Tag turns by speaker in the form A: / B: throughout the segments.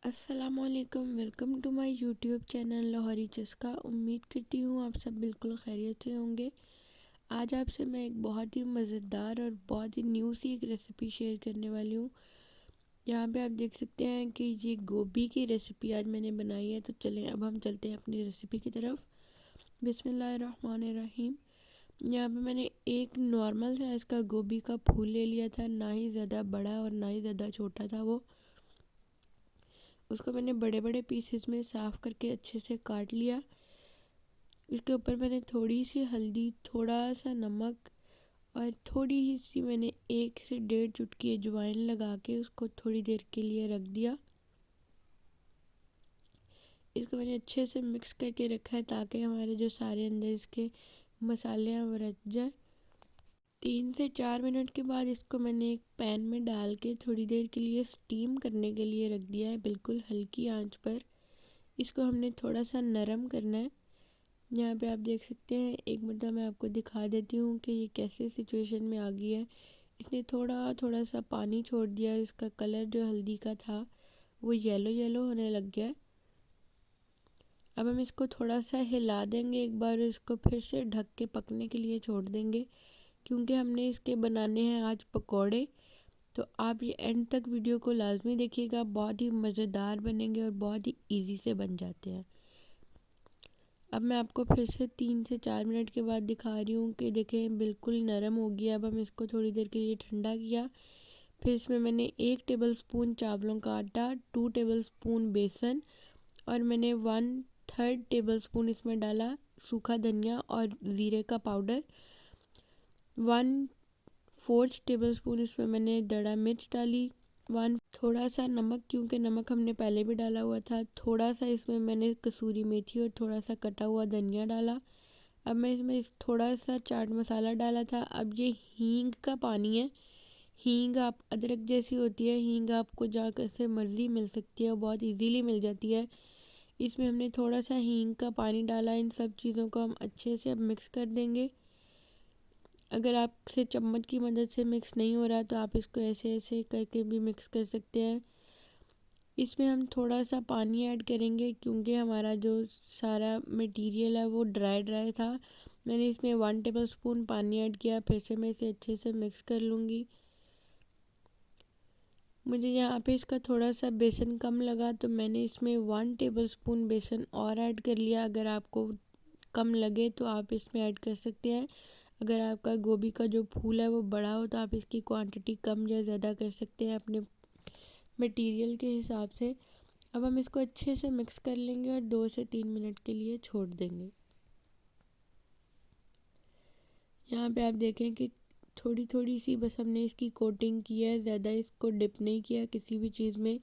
A: अस्सलामुअलैकुम, welcome to my YouTube channel Lahori Chaska. उम्मीद करती हूँ आप सब बिल्कुल खैरियत से होंगे। आज आपसे मैं एक बहुत ही मज़ेदार और बहुत ही न्यू सी एक रेसिपी शेयर करने वाली हूँ। यहाँ पे आप देख सकते हैं कि ये गोभी की रेसिपी आज मैंने बनाई है। तो चलें अब हम चलते हैं अपनी रेसिपी की तरफ। बिस्मिल्लाहिर्रहमानिर्रहीम। यहाँ पे मैंने एक नॉर्मल साइज़ का गोभी का फूल ले लिया था, ना ही ज़्यादा बड़ा और ना ही ज़्यादा छोटा था वो। उसको मैंने बड़े बड़े पीसेस में साफ़ करके अच्छे से काट लिया। उसके ऊपर मैंने थोड़ी सी हल्दी, थोड़ा सा नमक और थोड़ी ही सी मैंने 1 से 1.5 चुटकी अजवाइन लगा के उसको थोड़ी देर के लिए रख दिया। इसको मैंने अच्छे से मिक्स करके रखा है ताकि हमारे जो सारे अंदर इसके मसाले हैं वो रच जाए। 3 से 4 मिनट के बाद इसको मैंने एक पैन में डाल के थोड़ी देर के लिए स्टीम करने के लिए रख दिया है, बिल्कुल हल्की आंच पर। इसको हमने थोड़ा सा नरम करना है। यहाँ पे आप देख सकते हैं, एक मिनट मैं आपको दिखा देती हूँ कि ये कैसे सिचुएशन में आ गई है। इसने थोड़ा थोड़ा सा पानी छोड़ दिया और इसका कलर जो हल्दी का था वो येलो येलो होने लग गया है। अब हम इसको थोड़ा सा हिला देंगे एक बार, इसको फिर से ढक के पकने के लिए छोड़ देंगे, क्योंकि हमने इसके बनाने हैं आज पकौड़े। तो आप ये एंड तक वीडियो को लाजमी देखिएगा, बहुत ही मज़ेदार बनेंगे और बहुत ही ईजी से बन जाते हैं। अब मैं आपको फिर से 3 से 4 मिनट के बाद दिखा रही हूँ कि देखें बिल्कुल नरम हो गया। अब हम इसको थोड़ी देर के लिए ठंडा किया। फिर इसमें मैंने 1 टेबलस्पून चावलों का आटा, 2 टेबलस्पून बेसन और मैंने 1/3 टेबलस्पून इसमें डाला सूखा धनिया और ज़ीरे का पाउडर। 1/4 टेबलस्पून इसमें मैंने दड़ा मिर्च डाली। थोड़ा सा नमक, क्योंकि नमक हमने पहले भी डाला हुआ था। थोड़ा सा इसमें मैंने कसूरी मेथी और थोड़ा सा कटा हुआ धनिया डाला। अब मैं इसमें थोड़ा सा चाट मसाला डाला था। अब ये हींग का पानी है। हींग आप अदरक जैसी होती है, हींग आपको जहाँ से मर्ज़ी मिल सकती है, वो बहुत इजीली मिल जाती है। इसमें हमने थोड़ा सा हींग का पानी डाला। इन सब चीज़ों को हम अच्छे से अब मिक्स कर देंगे। अगर आपसे चम्मच की मदद से मिक्स नहीं हो रहा तो आप इसको ऐसे ऐसे करके भी मिक्स कर सकते हैं। इसमें हम थोड़ा सा पानी ऐड करेंगे, क्योंकि हमारा जो सारा मटेरियल है वो ड्राई ड्राई था। मैंने इसमें 1 टेबलस्पून पानी ऐड किया। फिर से मैं इसे अच्छे से मिक्स कर लूँगी। मुझे यहाँ पे इसका थोड़ा सा बेसन कम लगा तो मैंने इसमें 1 टेबलस्पून बेसन और ऐड कर लिया। अगर आपको कम लगे तो आप इसमें ऐड कर सकते हैं। अगर आपका गोभी का जो फूल है वो बड़ा हो तो आप इसकी क्वांटिटी कम या ज़्यादा कर सकते हैं अपने मटेरियल के हिसाब से। अब हम इसको अच्छे से मिक्स कर लेंगे और 2 से 3 मिनट के लिए छोड़ देंगे। यहाँ पे आप देखें कि थोड़ी थोड़ी सी बस हमने इसकी कोटिंग की है, ज़्यादा इसको डिप नहीं किया किसी भी चीज़ में।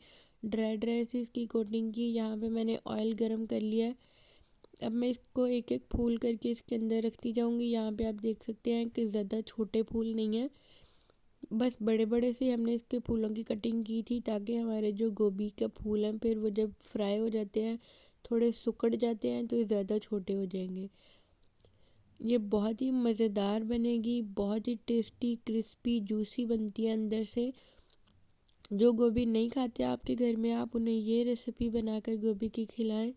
A: ड्राई ड्राई से इसकी कोटिंग की। यहाँ पे मैंने ऑयल गरम कर लिया है। अब मैं इसको एक एक फूल करके इसके अंदर रखती जाऊँगी। यहाँ पे आप देख सकते हैं कि ज़्यादा छोटे फूल नहीं है, बस बड़े बड़े से हमने इसके फूलों की कटिंग की थी, ताकि हमारे जो गोभी का फूल हैं फिर वो जब फ्राई हो जाते हैं, थोड़े सिकुड़ जाते हैं, तो ये ज़्यादा छोटे हो जाएंगे। ये बहुत ही मज़ेदार बनेगी, बहुत ही टेस्टी, क्रिस्पी, जूसी बनती है अंदर से। जो गोभी नहीं खाते आपके घर में, आप उन्हें ये रेसिपी बनाकर गोभी की खिलाएं,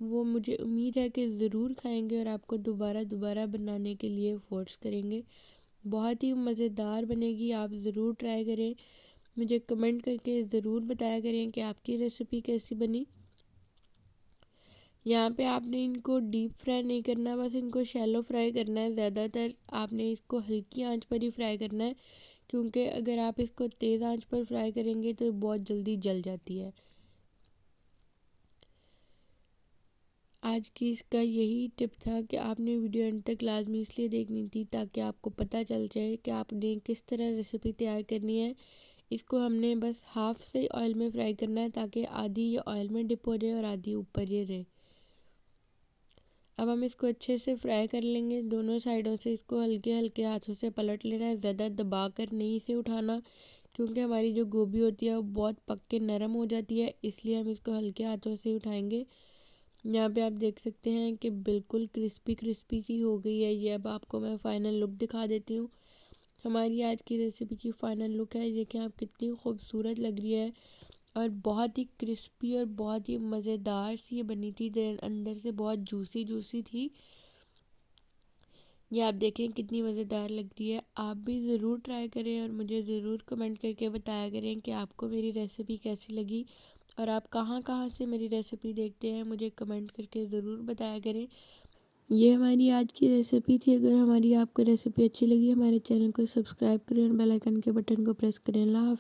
A: वो मुझे उम्मीद है कि ज़रूर खाएंगे और आपको दोबारा दोबारा बनाने के लिए फ़ोर्स करेंगे। बहुत ही मज़ेदार बनेगी, आप ज़रूर ट्राई करें। मुझे कमेंट करके ज़रूर बताया करें कि आपकी रेसिपी कैसी बनी। यहाँ पे आपने इनको डीप फ्राई नहीं करना, बस इनको शैलो फ्राई करना है। ज़्यादातर आपने इसको हल्की आंच पर ही फ्राई करना है, क्योंकि अगर आप इसको तेज़ आंच पर फ्राई करेंगे तो बहुत जल्दी जल जाती है। आज की इसका यही टिप था कि आपने वीडियो एंड तक लाजमी इसलिए देखनी थी ताकि आपको पता चल जाए कि आपने किस तरह रेसिपी तैयार करनी है। इसको हमने बस हाफ से ऑयल में फ्राई करना है, ताकि आधी ये ऑयल में डिप हो जाए और आधी ऊपर ये रहे। अब हम इसको अच्छे से फ्राई कर लेंगे। दोनों साइडों से इसको हल्के हल्के हाथों से पलट लेना है, ज़्यादा दबा कर नहीं इसे उठाना, क्योंकि हमारी जो गोभी होती है वो बहुत पक के नरम हो जाती है, इसलिए हम इसको हल्के हाथों से उठाएंगे। यहाँ पे आप देख सकते हैं कि बिल्कुल क्रिस्पी क्रिस्पी सी हो गई है ये। अब आपको मैं फ़ाइनल लुक दिखा देती हूँ। हमारी आज की रेसिपी की फ़ाइनल लुक है, देखिए आप कितनी खूबसूरत लग रही है। और बहुत ही क्रिस्पी और बहुत ही मज़ेदार सी ये बनी थी। अंदर से बहुत जूसी जूसी थी। ये आप देखें कितनी मज़ेदार लग रही है। आप भी ज़रूर ट्राई करें और मुझे ज़रूर कमेंट करके बताया करें कि आपको मेरी रेसिपी कैसी लगी और आप कहाँ कहाँ से मेरी रेसिपी देखते हैं, मुझे कमेंट करके ज़रूर बताया करें। ये हमारी आज की रेसिपी थी। अगर हमारी आपको रेसिपी अच्छी लगी, हमारे चैनल को सब्सक्राइब करें और बेल आइकन के बटन को प्रेस करें। अल्लाह हाफ़िज़।